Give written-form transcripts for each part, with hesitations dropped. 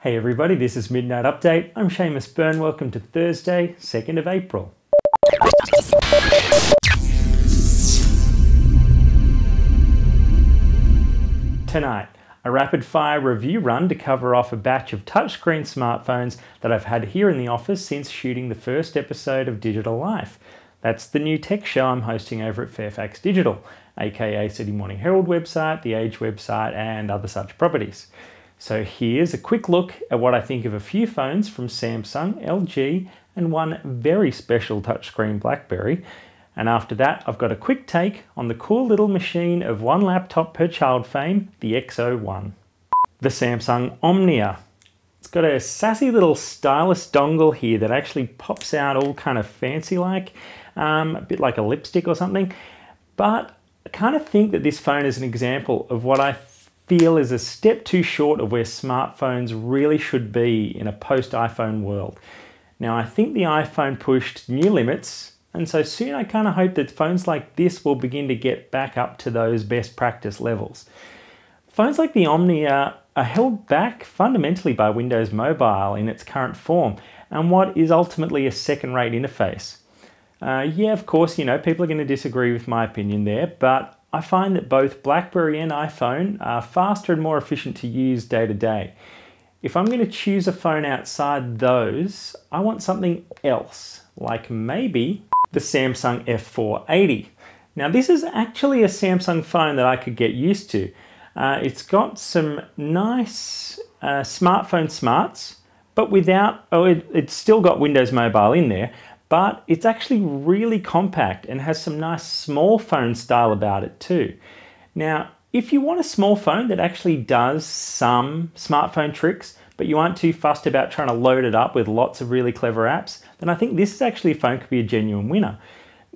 Hey everybody, this is Midnight Update. I'm Seamus Byrne. Welcome to Thursday, 2nd of April. Tonight, a rapid-fire review run to cover off a batch of touchscreen smartphones that I've had here in the office since shooting the first episode of Digital Life. That's the new tech show I'm hosting over at Fairfax Digital, aka City Morning Herald website, The Age website, and other such properties. So here's a quick look at what I think of a few phones from Samsung, LG, and one very special touchscreen Blackberry. And after that, I've got a quick take on the cool little machine of one laptop per child fame, the XO-1. The Samsung Omnia. It's got a sassy little stylus dongle here that actually pops out all kind of fancy-like, a bit like a lipstick or something. But I kind of think that this phone is an example of what I feel is a step too short of where smartphones really should be in a post-iPhone world. Now, I think the iPhone pushed new limits, and so soon I kind of hope that phones like this will begin to get back up to those best practice levels. Phones like the Omnia are held back fundamentally by Windows Mobile in its current form, and what is ultimately a second-rate interface. Yeah, of course, you know, people are going to disagree with my opinion there, but I find that both BlackBerry and iPhone are faster and more efficient to use day to day. If I'm going to choose a phone outside those, I want something else, like maybe the Samsung F480. Now this is actually a Samsung phone that I could get used to. It's got some nice smartphone smarts, but without, it's still got Windows Mobile in there, but it's actually really compact and has some nice small phone style about it too. Now, if you want a small phone that actually does some smartphone tricks, but you aren't too fussed about trying to load it up with lots of really clever apps, then I think this is actually a phone could be a genuine winner.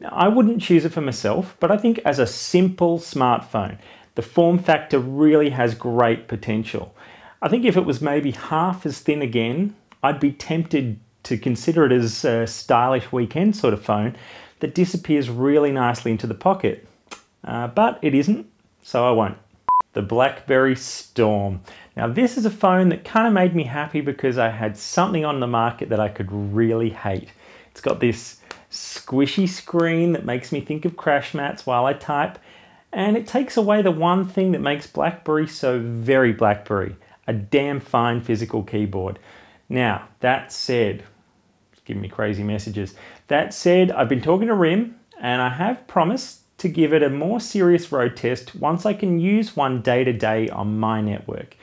Now, I wouldn't choose it for myself, but I think as a simple smartphone, the form factor really has great potential. I think if it was maybe half as thin again, I'd be tempted to consider it as a stylish weekend sort of phone that disappears really nicely into the pocket. But it isn't, so I won't. The Blackberry Storm. Now this is a phone that kind of made me happy because I had something on the market that I could really hate. It's got this squishy screen that makes me think of crash mats while I type, and it takes away the one thing that makes BlackBerry so very BlackBerry, a damn fine physical keyboard. Now, that said, giving me crazy messages. That said, I've been talking to RIM and I have promised to give it a more serious road test once I can use one day to day on my network.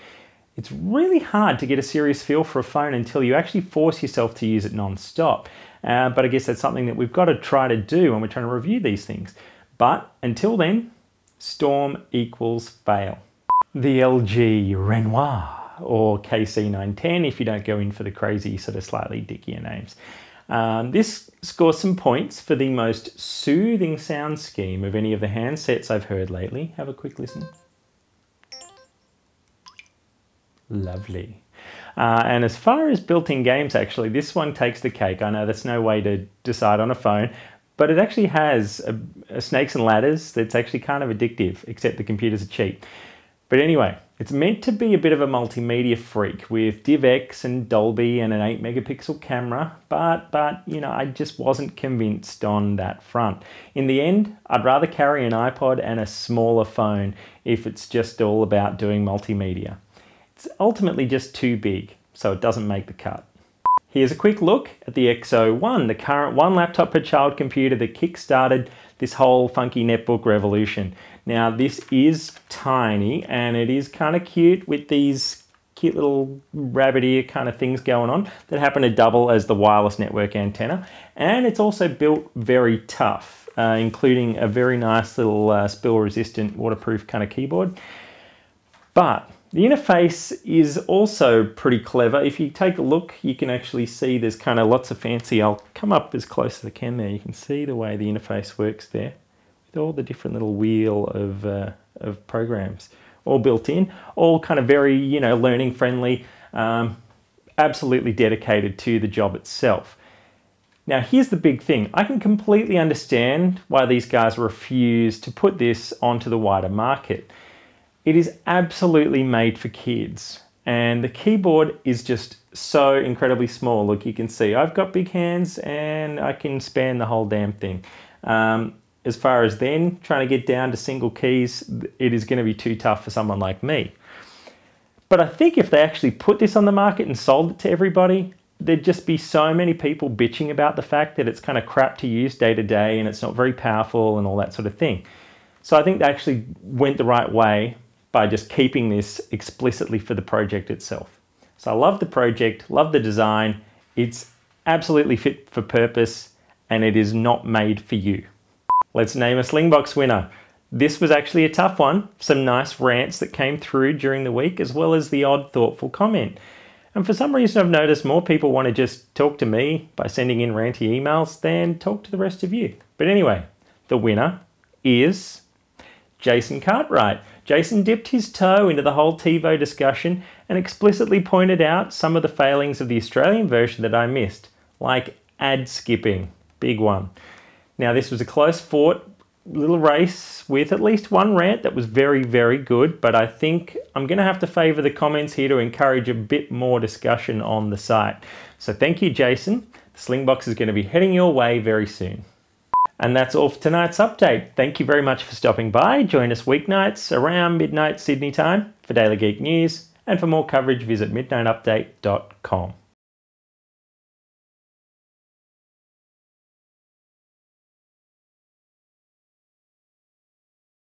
It's really hard to get a serious feel for a phone until you actually force yourself to use it non-stop. But I guess that's something that we've got to try to do when we're trying to review these things. But until then, storm equals fail. The LG Renoir, or KC910 if you don't go in for the crazy sort of slightly dickier names. This scores some points for the most soothing sound scheme of any of the handsets I've heard lately. Have a quick listen. Lovely. And as far as built-in games, actually, this one takes the cake. I know that's no way to decide on a phone, but it actually has a Snakes and Ladders that's actually kind of addictive, except the computers are cheap. But anyway, it's meant to be a bit of a multimedia freak with DivX and Dolby and an 8 megapixel camera, but you know, I just wasn't convinced on that front. In the end, I'd rather carry an iPod and a smaller phone if it's just all about doing multimedia. It's ultimately just too big, so it doesn't make the cut. Here's a quick look at the XO-1, the current one laptop per child computer that kick-started this whole funky netbook revolution. Now this is tiny and it is kind of cute with these cute little rabbit ear kind of things going on that happen to double as the wireless network antenna. And it's also built very tough, including a very nice little spill resistant waterproof kind of keyboard. But the interface is also pretty clever. If you take a look, you can actually see there's kind of lots of fancy, I'll come up as close as I can there. You can see the way the interface works there with all the different little wheel of programs, all built in, all kind of very, you know, learning friendly, absolutely dedicated to the job itself. Now here's the big thing. I can completely understand why these guys refuse to put this onto the wider market. It is absolutely made for kids. And the keyboard is just so incredibly small. Look, you can see I've got big hands and I can span the whole damn thing. As far as then trying to get down to single keys, it is going to be too tough for someone like me. But I think if they actually put this on the market and sold it to everybody, there'd just be so many people bitching about the fact that it's kind of crap to use day to day and it's not very powerful and all that sort of thing. So I think they actually went the right way by just keeping this explicitly for the project itself. So I love the project, love the design. It's absolutely fit for purpose and it is not made for you. Let's name a Slingbox winner. This was actually a tough one. Some nice rants that came through during the week, as well as the odd thoughtful comment. And for some reason I've noticed more people want to just talk to me by sending in ranty emails than talk to the rest of you. But anyway, the winner is Jason Cartwright. Jason dipped his toe into the whole TiVo discussion and explicitly pointed out some of the failings of the Australian version that I missed, like ad skipping, big one. Now this was a close fought little race with at least one rant that was very, very good, but I think I'm going to have to favour the comments here to encourage a bit more discussion on the site. So thank you, Jason. The Slingbox is going to be heading your way very soon. And that's all for tonight's update. Thank you very much for stopping by. Join us weeknights around midnight Sydney time for Daily Geek News, and for more coverage visit midnightupdate.com.